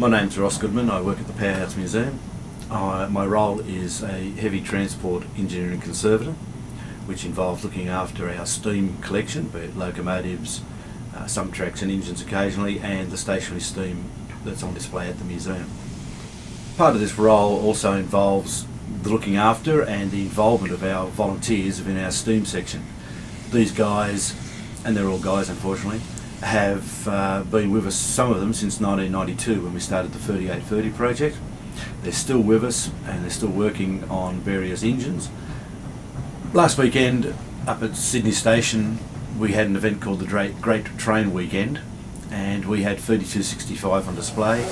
My name's Ross Goodman. I work at the Powerhouse Museum. My role is a heavy transport engineering conservator, which involves looking after our steam collection, be it locomotives, some tracks and engines occasionally, and the stationary steam that's on display at the museum. Part of this role also involves the looking after and the involvement of our volunteers within our steam section. These guys, and they're all guys unfortunately, have been with us, some of them, since 1992 when we started the 3830 project. They're still with us and they're still working on various engines. Last weekend up at Sydney Station we had an event called the Great Train Weekend, and we had 3265 on display.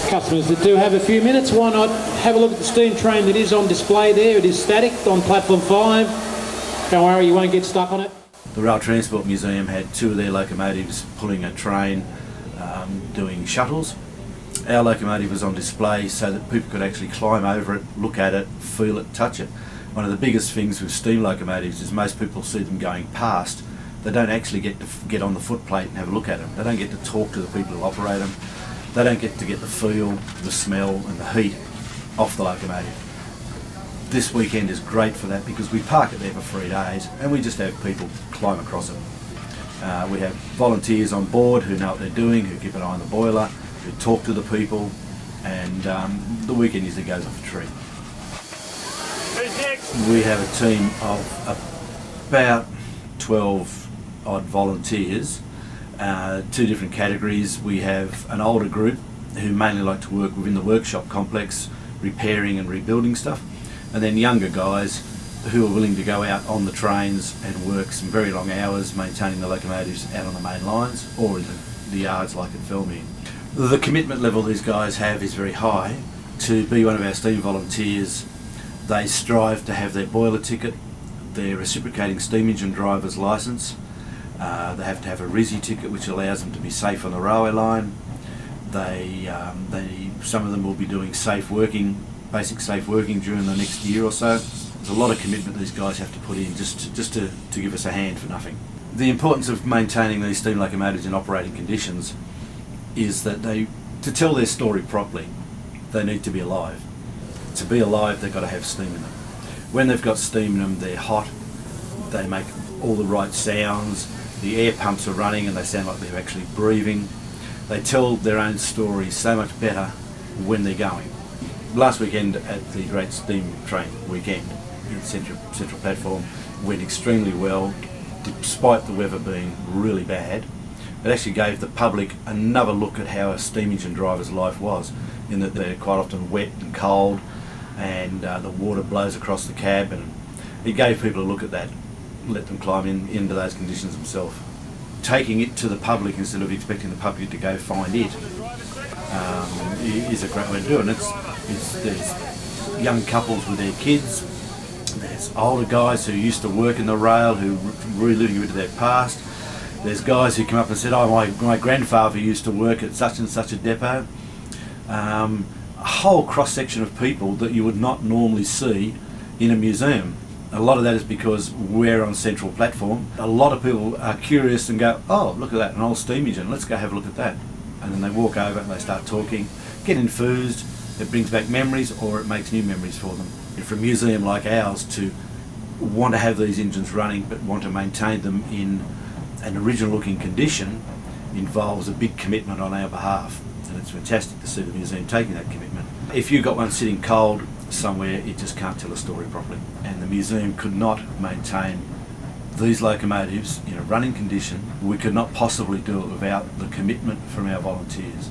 Customers that do have a few minutes, why not have a look at the steam train that is on display there. It is static on platform 5. Don't worry, you won't get stuck on it. The Rail Transport Museum had two of their locomotives pulling a train, doing shuttles. Our locomotive was on display so that people could actually climb over it, look at it, feel it, touch it. One of the biggest things with steam locomotives is most people see them going past. They don't actually get to get on the footplate and have a look at them. They don't get to talk to the people who operate them. They don't get to get the feel, the smell and the heat off the locomotive. This weekend is great for that because we park it there for 3 days and we just have people climb across it. We have volunteers on board who know what they're doing, who keep an eye on the boiler, who talk to the people, and the weekend usually goes off a treat. We have a team of about 12 odd volunteers, two different categories. We have an older group who mainly like to work within the workshop complex, repairing and rebuilding stuff, and then younger guys who are willing to go out on the trains and work some very long hours maintaining the locomotives out on the main lines or in the yards like at Felmere. The commitment level these guys have is very high. To be one of our steam volunteers, they strive to have their boiler ticket, their reciprocating steam engine driver's licence. They have to have a RISI ticket which allows them to be safe on the railway line. Some of them will be doing basic safe working during the next year or so. There's a lot of commitment these guys have to put in just to give us a hand for nothing. The importance of maintaining these steam locomotives in operating conditions is that to tell their story properly, they need to be alive. To be alive, they've got to have steam in them. When they've got steam in them, they're hot, they make all the right sounds, the air pumps are running and they sound like they're actually breathing. They tell their own story so much better when they're going. Last weekend at the Great Steam Train Weekend in Central Platform went extremely well, despite the weather being really bad. It actually gave the public another look at how a steam engine driver's life was, in that they're quite often wet and cold and the water blows across the cab, and it gave people a look at that, let them climb into those conditions themselves. Taking it to the public instead of expecting the public to go find it is a great way to do it. There's young couples with their kids, there's older guys who used to work in the rail who are reliving into their past. There's guys who come up and said, oh, my grandfather used to work at such and such a depot. A whole cross-section of people that you would not normally see in a museum. A lot of that is because we're on Central Platform. A lot of people are curious and go, oh, look at that, an old steam engine, let's go have a look at that. And then they walk over and they start talking, get enthused, it brings back memories or it makes new memories for them. And for a museum like ours to want to have these engines running but want to maintain them in an original looking condition involves a big commitment on our behalf, and it's fantastic to see the museum taking that commitment. If you've got one sitting cold somewhere, it just can't tell a story properly, and the museum could not maintain these locomotives in a running condition. We could not possibly do it without the commitment from our volunteers.